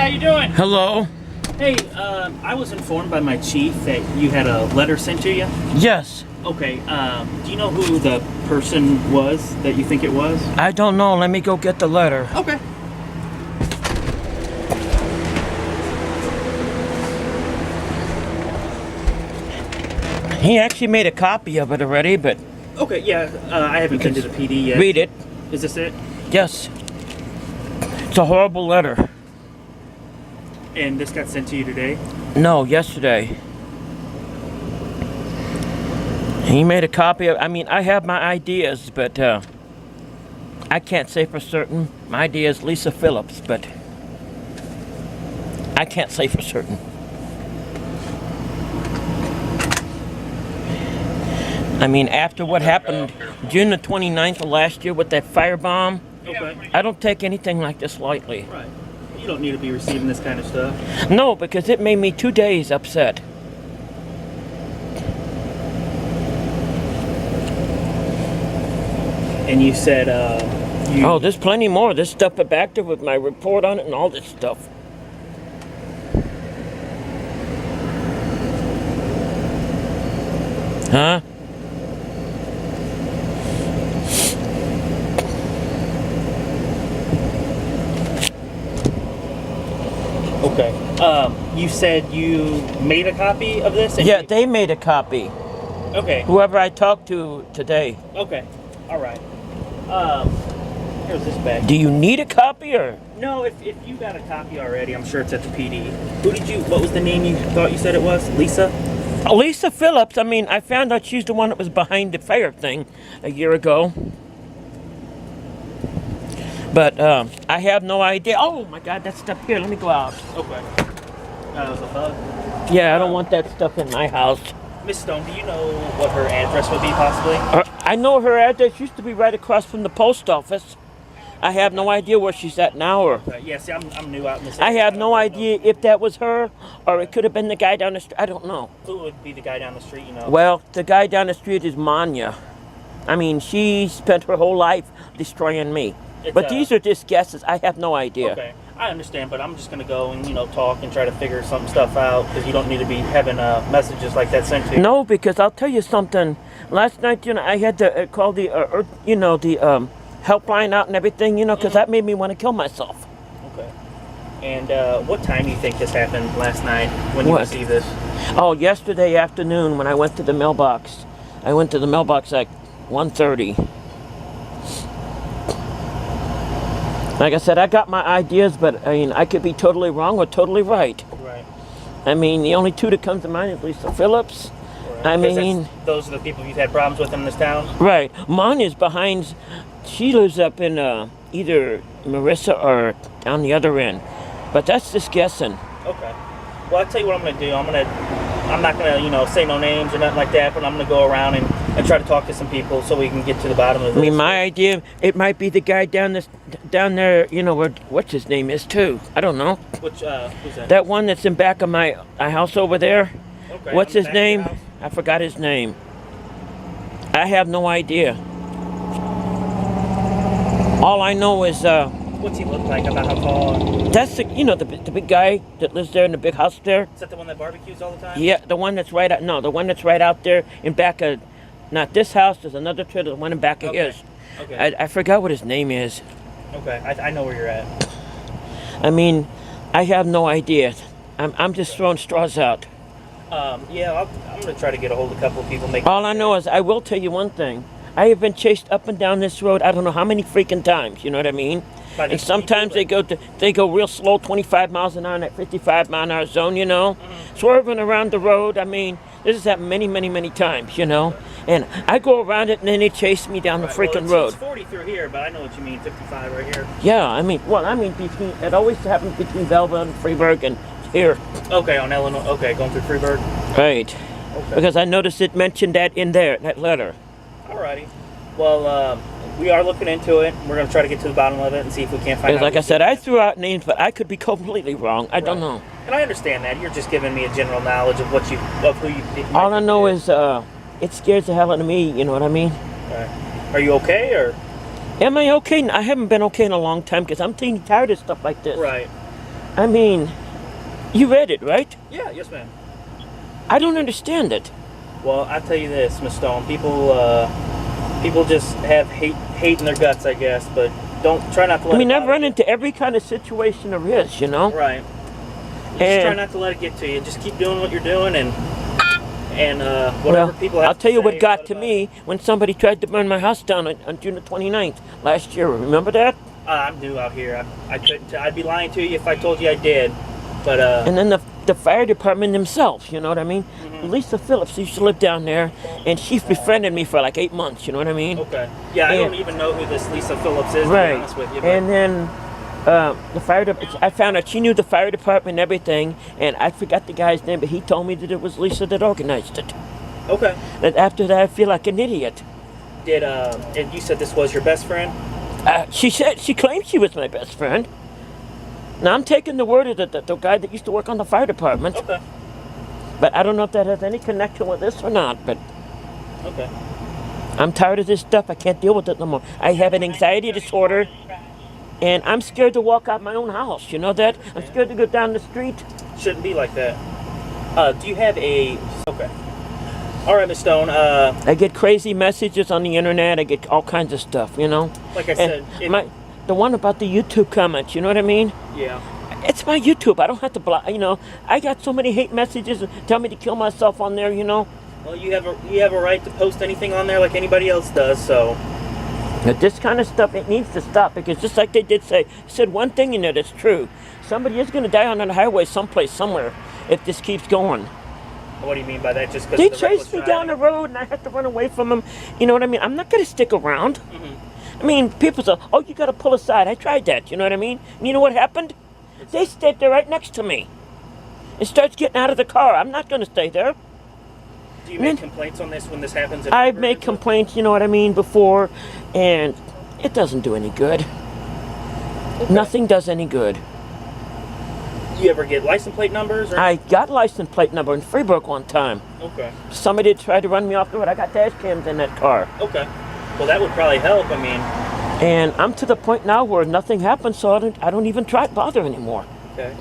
how you doing? Hello? Hey, I was informed by my chief that you had a letter sent to you. Yes. Okay, do you know who the person was that you think it was? I don't know. Let me go get the letter. Okay. He actually made a copy of it already, but... Okay, yeah, I haven't been to the PD yet. Read it. Is this it? Yes. It's a horrible letter. And this got sent to you today? No, yesterday. He made a copy of... I mean, I have my ideas, but I can't say for certain. My idea is Lisa Phillips, but I can't say for certain. I mean, after what happened June the 29th of last year with that firebomb, Okay. I don't take anything like this lightly. Right. You don't need to be receiving this kind of stuff. No, because it made me 2 days upset. And you said, Oh, there's plenty more. There's stuff back there with my report on it and all this stuff. Huh? Okay. You said you made a copy of this? And Yeah, they made a copy. Okay. Whoever I talked to today. Okay. All right. Here's this back. Do you need a copy or? No, if you got a copy already, I'm sure it's at the PD. What was the name you thought you said it was? Lisa? Lisa Phillips. I mean, I found out she's the one that was behind the fire thing a year ago. But I have no idea. Oh my God, that stuff here. Let me go out. Okay. That was a bug. Yeah, I don't want that stuff in my house. Miss Stone, do you know what her address would be possibly? I know her address used to be right across from the post office. I have no idea where she's at now. Or Yeah, see, I'm new out in this I area. have no idea if that was her or it could have been the guy down the street. I don't know. Who would be the guy down the street, you know? Well, the guy down the street is Manya. I mean, she spent her whole life destroying me. But these are just guesses. I have no idea. Okay, I understand, but I'm just going to go and, talk and try to figure some stuff out because you don't need to be having messages like that sent to you. No, because I'll tell you something. Last night, I had to call the, the helpline out and everything, because that made me want to kill myself. Okay. And what time do you think this happened last night when you received this? Oh, yesterday afternoon when I went to the mailbox. I went to the mailbox at 1:30. Like I said, I got my ideas, but I mean, I could be totally wrong or totally right. Right. I mean, the only two that come to mind is Lisa Phillips. Right. I mean, those are the people you've had problems with in this town? Right. Monya's behind, she lives up in either Marissa or down the other end. But that's just guessing. Okay. Well, I'll tell you what I'm going to do. I'm not going to, say no names or nothing like that, but I'm going to go around and try to talk to some people so we can get to the bottom of this. I mean, my idea, it might be the guy down there, where, what's his name is too. I don't know. Who's that? That one that's in back of my house over there. Okay. What's his name? I forgot his name. I have no idea. All I know is, what's he look like? About how tall? that's the big guy that lives there in the big house there. Is that the one that barbecues all the time? Yeah, the one that's right out. No, the one that's right out there in back of, not this house. There's another trailer, the one in back of his. Okay. I forgot what his name is. Okay, I know where you're at. I mean, I have no idea. I'm just throwing straws out. Yeah, I'm gonna try to get a hold of a couple of people. All I know is I will tell you one thing. I have been chased up and down this road. I don't know how many freaking times. You know what I mean? And sometimes they go real slow, 25 miles an hour in that 55 mile an hour zone. Swerving around the road. I mean, this has happened many, many, many times. And I go around it and then they chase me down the freaking road. It's 40 through here, but I know what you mean. 55 right here. Yeah, I mean, it always happens between Velva and Freeburg and here. Okay, on Illinois. Okay, going through Freeburg. Right. Okay. Because I noticed it mentioned that in there, that letter. Alrighty. Well, we are looking into it. We're going to try to get to the bottom of it and see if we can't find out. Like I said, I threw out names, but I could be completely wrong. I don't know. And I understand that. You're just giving me a general knowledge of who you think. All I know is it scares the hell out of me, you know what I mean? Right. Are you okay, or? Am I okay? I haven't been okay in a long time because I'm getting tired of stuff like this. Right. I mean, you read it, right? Yeah, yes, ma'am. I don't understand it. Well, I tell you this, Miss Stone. People just have hate in their guts, I guess. But don't try not to let. I mean, it I've bother run you. into every kind of situation there is, you know? Right. Just try not to let it get to you. Just keep doing what you're doing, and whatever people have I'll tell you to what say, got what to about me when somebody tried to burn my house down on June the 29th last year. Remember that? it. I'm new out here. I couldn't. I'd be lying to you if I told you I did. But And then the fire department themselves, you know what I mean? Mhm. Lisa Phillips used to live down there, and she befriended me for like 8 months, you know what I mean? okay. Yeah, I And- don't even know who this Lisa Phillips is. To Right. be honest with you. But And then the fire department, I found out she knew the fire department and everything, and I forgot the guy's name, but he told me that it was Lisa that organized it. okay. That after that, I feel like an idiot. Did and you said this was your best friend? She claimed she was my best friend. Now I'm taking the word of the guy that used to work on the fire department, Okay. but I don't know if that has any connection with this or not. But Okay. I'm tired of this stuff. I can't deal with it no more. I have an anxiety disorder, and I'm scared to walk out my own house. You know that? I'm scared to go down the street. Shouldn't be like that. Do you have a? Okay. All right, Miss Stone. I get crazy messages on the internet. I get all kinds of stuff. You know. Like I said, And the one about the YouTube comments. You know what I mean? yeah. It's my YouTube. I don't have to block. You know, I got so many hate messages that tell me to kill myself on there. You know. Well, you have a right to post anything on there like anybody else does. So. But this kind of stuff, it needs to stop, because just like they did say, said one thing in there that's true. Somebody is going to die on the highway someplace, somewhere, if this keeps going. What do you mean by that? Just because They chased me down the road and I had to run away from them. You know what I mean? I'm not going to stick around. Mm-hmm. I mean, people say, oh, you got to pull aside. I tried that. You know what I mean? And you know what happened? They stayed there right next to me. It starts getting out of the car. I'm not going to stay there. Do you make complaints on this when this happens? I've made complaints, you know what I mean, before, and it doesn't do any good. Okay. Nothing does any good. You ever get license plate numbers? Or? I got license plate number in Freeburg one time. Okay. Somebody tried to run me off the road. I got dash cams in that car. Okay. Well, that would probably help. I mean. And I'm to the point now where nothing happens, so I don't even try to bother anymore. Okay.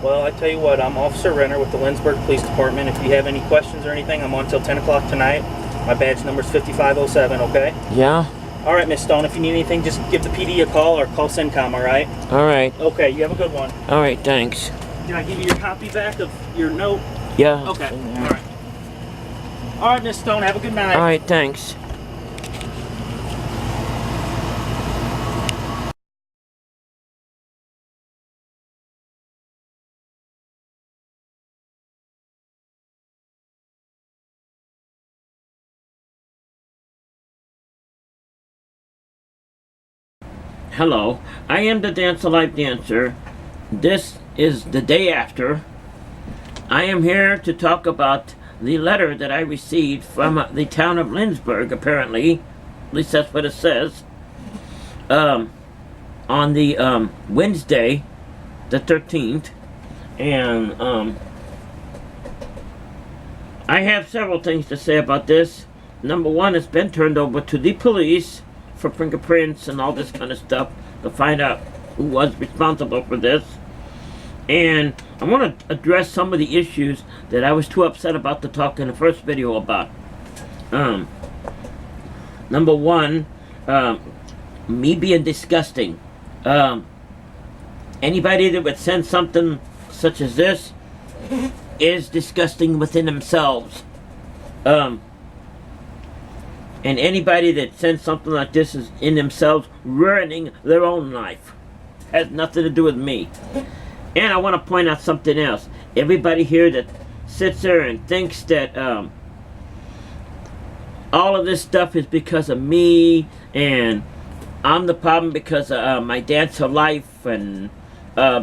Well, I tell you what, I'm Officer Renner with the Lenzburg Police Department. If you have any questions or anything, I'm on till 10 o'clock tonight. My badge number is 5507, okay? Yeah? All right, Miss Stone, if you need anything, just give the PD a call or call CENTCOM, all right? All right. Okay, you have a good one. All right, thanks. Did I give you your copy back of your note? Yeah. Okay, all right. All right, Miss Stone, have a good night. All right, thanks. Hello, I am the Dance Alive Dancer. This is the day after. I am here to talk about the letter that I received from the town of Lenzburg, apparently. At least that's what it says. On the Wednesday, the 13th. And I have several things to say about this. Number one, it's been turned over to the police for fingerprints and all this kind of stuff to find out who was responsible for this. And I want to address some of the issues that I was too upset about to talk in the first video about. Number one, me being disgusting. Anybody that would send something such as this is disgusting within themselves. And anybody that sends something like this is in themselves ruining their own life. Has nothing to do with me. And I want to point out something else. Everybody here that sits there and thinks that all of this stuff is because of me, and I'm the problem because of my dance of life, and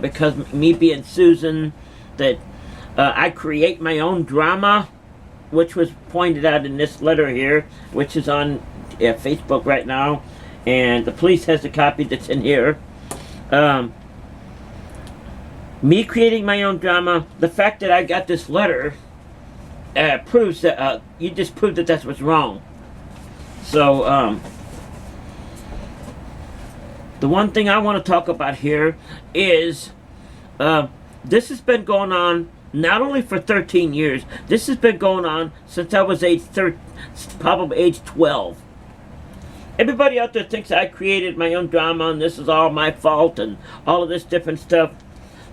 because me being Susan, that I create my own drama, which was pointed out in this letter here, which is on Facebook right now, and the police has a copy that's in here. Me creating my own drama, the fact that I got this letter proves that you just proved that that's what's wrong. So the one thing I want to talk about here is This has been going on not only for 13 years. This has been going on since I was probably age 12. Everybody out there thinks I created my own drama and this is all my fault and all of this different stuff.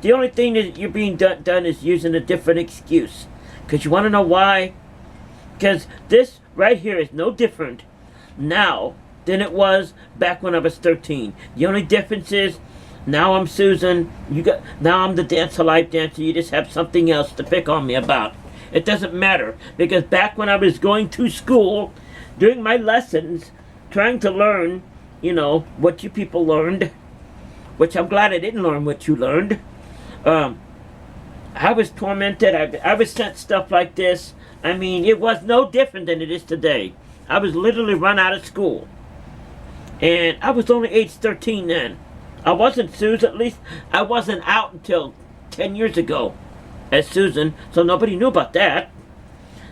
The only thing that you're being done is using a different excuse. Because you want to know why? Because this right here is no different now than it was back when I was 13. The only difference is now I'm Susan. Now I'm the Dance of Life dancer. You just have something else to pick on me about. It doesn't matter, because back when I was going to school, during my lessons, trying to learn, what you people learned, which I'm glad I didn't learn what you learned. I was tormented. I was sent stuff like this. I mean, it was no different than it is today. I was literally run out of school. And I was only age 13 then. I wasn't Susan, at least I wasn't out until 10 years ago as Susan, so nobody knew about that.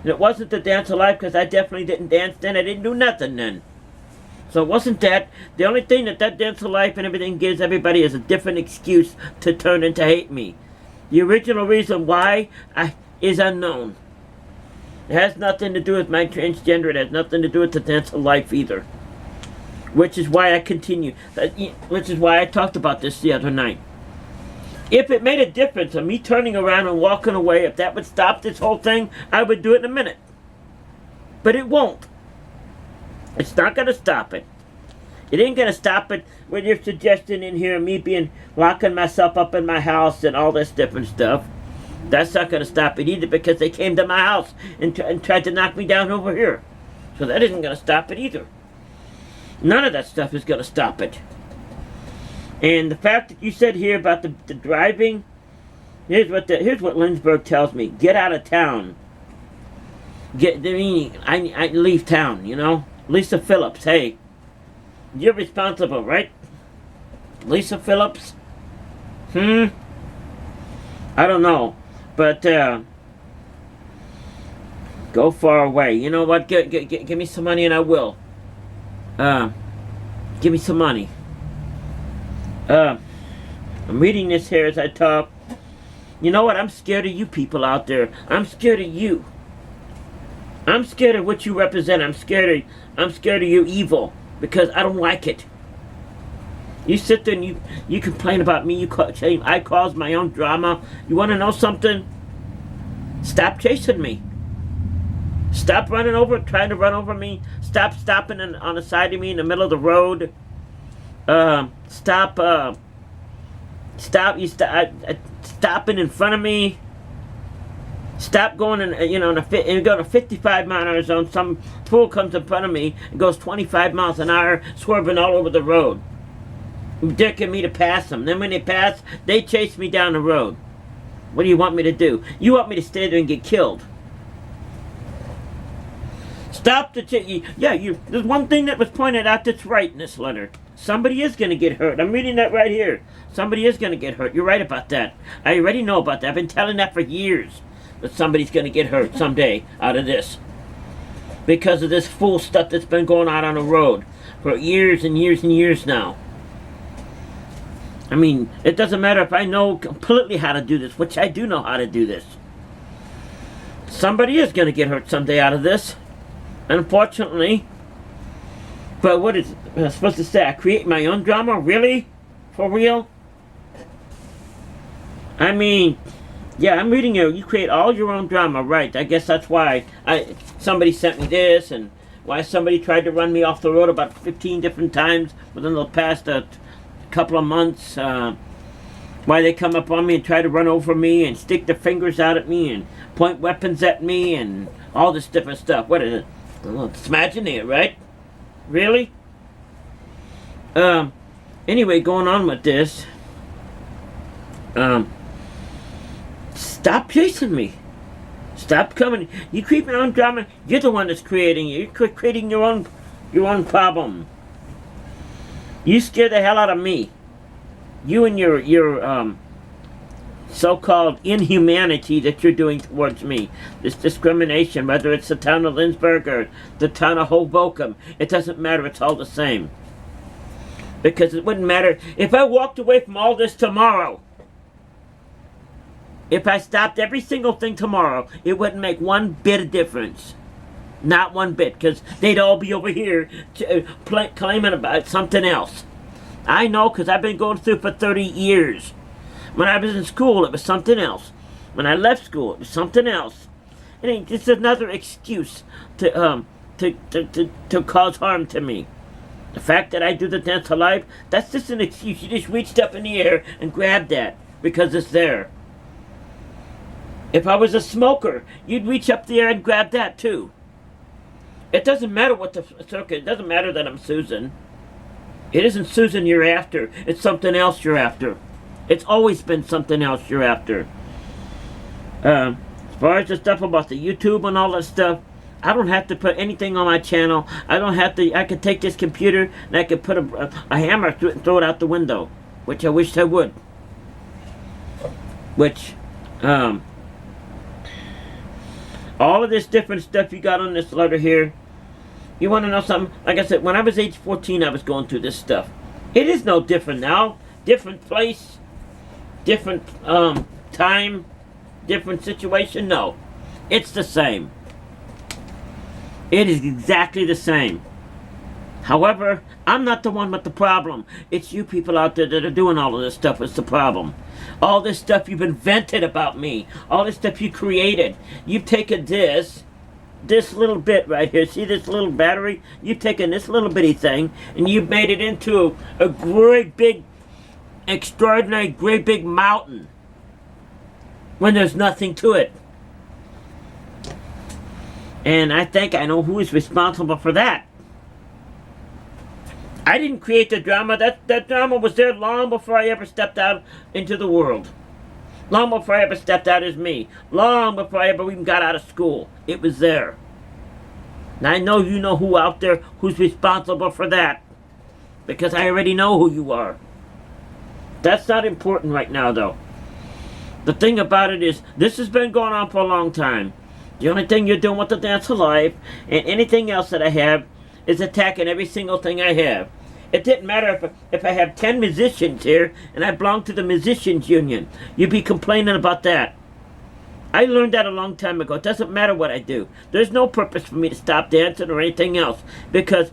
And it wasn't the Dance of Life, because I definitely didn't dance then. I didn't do nothing then. So it wasn't that. The only thing that Dance of Life and everything gives everybody is a different excuse to turn and to hate me. The original reason why is unknown. It has nothing to do with my transgender. It has nothing to do with the Dance of Life either. Which is why I continue. Which is why I talked about this the other night. If it made a difference of me turning around and walking away, if that would stop this whole thing, I would do it in a minute. But it won't. It's not going to stop it. It ain't going to stop it with your suggestion in here, me locking myself up in my house and all this different stuff. That's not going to stop it either, because they came to my house and tried to knock me down over here. So that isn't going to stop it either. None of that stuff is going to stop it. And the fact that you said here about the driving, here's what Lenzburg tells me: get out of town. I leave town. Lisa Phillips, hey, you're responsible, right? Lisa Phillips? I don't know, but go far away. You know what? Give me some money and I will. Give me some money. I'm reading this here as I talk. You know what? I'm scared of you people out there. I'm scared of you. I'm scared of what you represent. I'm scared of you evil, because I don't like it. You sit there and you complain about me. I cause my own drama. You want to know something? Stop chasing me. Stop trying to run over me. Stop stopping on the side of me in the middle of the road. Stop stopping in front of me. Stop going going a 55-mile-an-hour zone. Some fool comes in front of me and goes 25 miles an hour, swerving all over the road, dicking me to pass them. Then when they pass, they chase me down the road. What do you want me to do? You want me to stay there and get killed? Stop the there's one thing that was pointed out that's right in this letter. Somebody is going to get hurt. I'm reading that right here. Somebody is going to get hurt. You're right about that. I already know about that. I've been telling that for years, that somebody's going to get hurt someday out of this, because of this fool stuff that's been going on the road for years and years and years now. I mean, it doesn't matter if I know completely how to do this, which I do know how to do this. Somebody is going to get hurt someday out of this. Unfortunately. But what is I supposed to say? I create my own drama? Really? For real? I mean, yeah, I'm reading you create all your own drama, right? I guess that's why somebody sent me this, and why somebody tried to run me off the road about 15 different times within the past couple of months. Why they come up on me and try to run over me and stick their fingers out at me and point weapons at me and all this different stuff. What is it? Well, it's imaginary, right? Really? Anyway, going on with this. Stop chasing me. Stop coming. You create your own drama. You're the one that's creating it. You're creating your own problem. You scare the hell out of me. You and your so-called inhumanity that you're doing towards me. This discrimination, whether it's the town of Lenzburg or the town of Hoboken, it doesn't matter. It's all the same. Because it wouldn't matter if I walked away from all this tomorrow. If I stopped every single thing tomorrow, it wouldn't make one bit of difference. Not one bit, because they'd all be over here claiming about something else. I know, because I've been going through for 30 years. When I was in school, it was something else. When I left school, it was something else. And it's another excuse to cause harm to me. The fact that I do the dance of life, that's just an excuse. You just reached up in the air and grabbed that because it's there. If I was a smoker, you'd reach up there and grab that too. It doesn't matter what the circuit, it doesn't matter that I'm Susan. It isn't Susan you're after, it's something else you're after. It's always been something else you're after. As far as the stuff about the YouTube and all that stuff, I don't have to put anything on my channel. I don't have to, I could take this computer and I could put a hammer through it and throw it out the window. Which I wish I would. Which, all of this different stuff you got on this letter here, you want to know something? Like I said, when I was age 14, I was going through this stuff. It is no different now. Different place, different time, different situation. No, it's the same. It is exactly the same. However, I'm not the one with the problem. It's you people out there that are doing all of this stuff is the problem. All this stuff you've invented about me. All this stuff you created. You've taken this little bit right here. See this little battery? You've taken this little bitty thing and you've made it into a great big, extraordinary, great big mountain. When there's nothing to it. And I think I know who is responsible for that. I didn't create the drama. That drama was there long before I ever stepped out into the world. Long before I ever stepped out as me. Long before I ever even got out of school. It was there. And I know you know who out there who's responsible for that. Because I already know who you are. That's not important right now, though. The thing about it is, this has been going on for a long time. The only thing you're doing with the Dance of Life and anything else that I have is attacking every single thing I have. It didn't matter if I have 10 musicians here and I belong to the Musicians Union. You'd be complaining about that. I learned that a long time ago. It doesn't matter what I do. There's no purpose for me to stop dancing or anything else. Because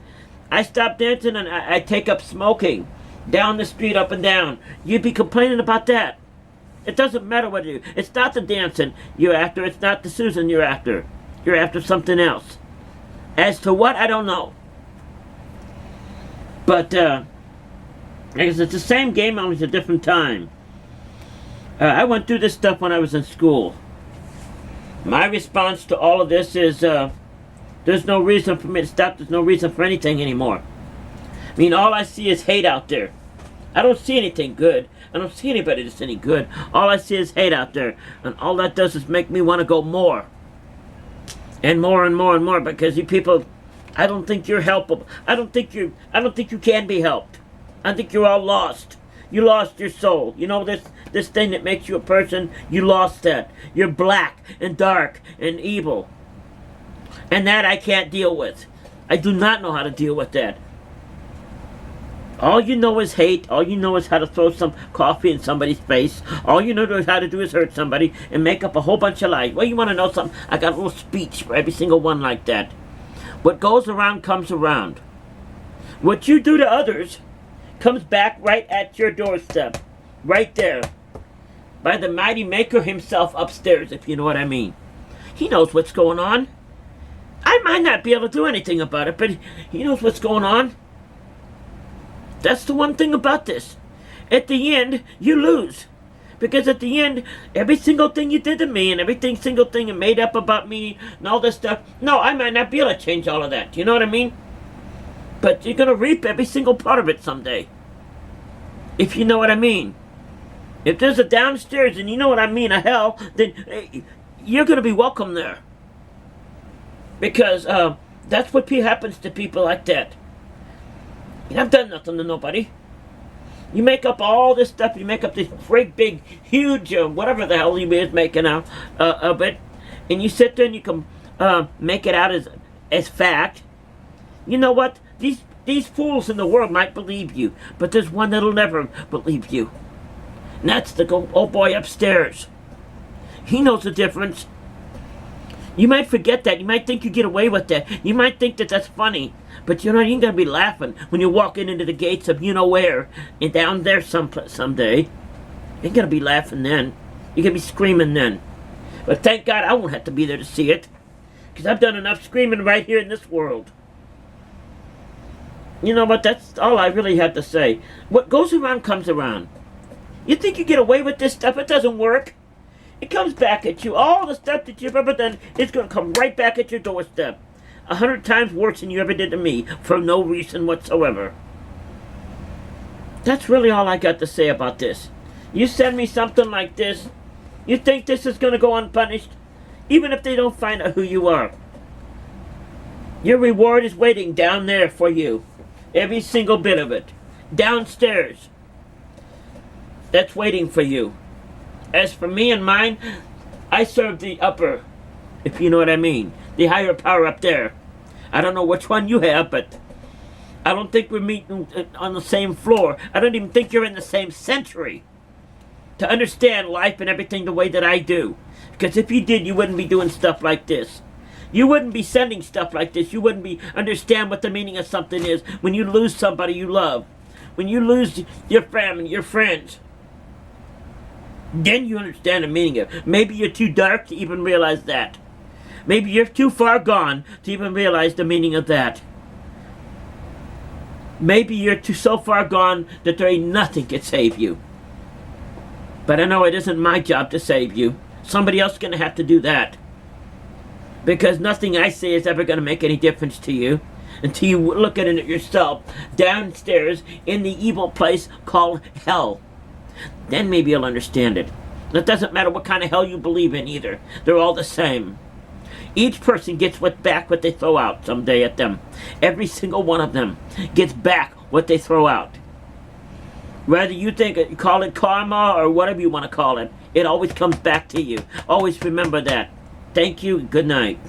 I stop dancing and I take up smoking. Down the street, up and down. You'd be complaining about that. It doesn't matter what you do. It's not the dancing you're after. It's not the Susan you're after. You're after something else. As to what, I don't know. But, I guess it's the same game, only it's a different time. I went through this stuff when I was in school. My response to all of this is, there's no reason for me to stop. There's no reason for anything anymore. I mean, all I see is hate out there. I don't see anything good. I don't see anybody that's any good. All I see is hate out there. And all that does is make me want to go more. And more and more and more. Because you people, I don't think you're helpable. I don't think you can be helped. I think you're all lost. You lost your soul. You know this thing that makes you a person? You lost that. You're black and dark and evil. And that I can't deal with. I do not know how to deal with that. All you know is hate. All you know is how to throw some coffee in somebody's face. All you know how to do is hurt somebody and make up a whole bunch of lies. Well, you want to know something? I got a little speech for every single one like that. What goes around comes around. What you do to others comes back right at your doorstep. Right there. By the mighty maker himself upstairs, if you know what I mean. He knows what's going on. I might not be able to do anything about it, but he knows what's going on. That's the one thing about this. At the end, you lose. Because at the end, every single thing you did to me and every single thing you made up about me and all this stuff, no, I might not be able to change all of that. You know what I mean? But you're going to reap every single part of it someday. If you know what I mean. If there's a downstairs and you know what I mean, a hell, then you're going to be welcome there. Because that's what happens to people like that. I've done nothing to nobody. You make up all this stuff. You make up this great big, huge, whatever the hell you is making out of it, and you sit there and you can make it out as fact. You know what? These fools in the world might believe you, but there's one that'll never believe you, and that's the old boy upstairs. He knows the difference. You might forget that. You might think you get away with that. You might think that that's funny. But you know, you ain't gonna be laughing when you're walking into the gates of you know where and down there someday. You ain't gonna be laughing then. You're gonna be screaming then. But thank God I won't have to be there to see it. Because I've done enough screaming right here in this world. You know what? That's all I really have to say. What goes around comes around. You think you get away with this stuff? It doesn't work. It comes back at you. All the stuff that you've ever done, it's going to come right back at your doorstep. 100 times worse than you ever did to me for no reason whatsoever. That's really all I got to say about this. You send me something like this, you think this is going to go unpunished? Even if they don't find out who you are. Your reward is waiting down there for you. Every single bit of it. Downstairs. That's waiting for you. As for me and mine, I serve the upper, if you know what I mean. The higher power up there. I don't know which one you have, but I don't think we're meeting on the same floor. I don't even think you're in the same century to understand life and everything the way that I do. Because if you did, you wouldn't be doing stuff like this. You wouldn't be sending stuff like this. You wouldn't be understand what the meaning of something is when you lose somebody you love. When you lose your family, your friends. Then you understand the meaning of it. Maybe you're too dark to even realize that. Maybe you're too far gone to even realize the meaning of that. Maybe you're so far gone that there ain't nothing can save you. But I know it isn't my job to save you. Somebody else is going to have to do that. Because nothing I say is ever going to make any difference to you until you look at it yourself downstairs in the evil place called hell. Then maybe you'll understand it. It doesn't matter what kind of hell you believe in either. They're all the same. Each person gets back what they throw out someday at them. Every single one of them gets back what they throw out. Whether you call it karma or whatever you want to call it, it always comes back to you. Always remember that. Thank you. Good night.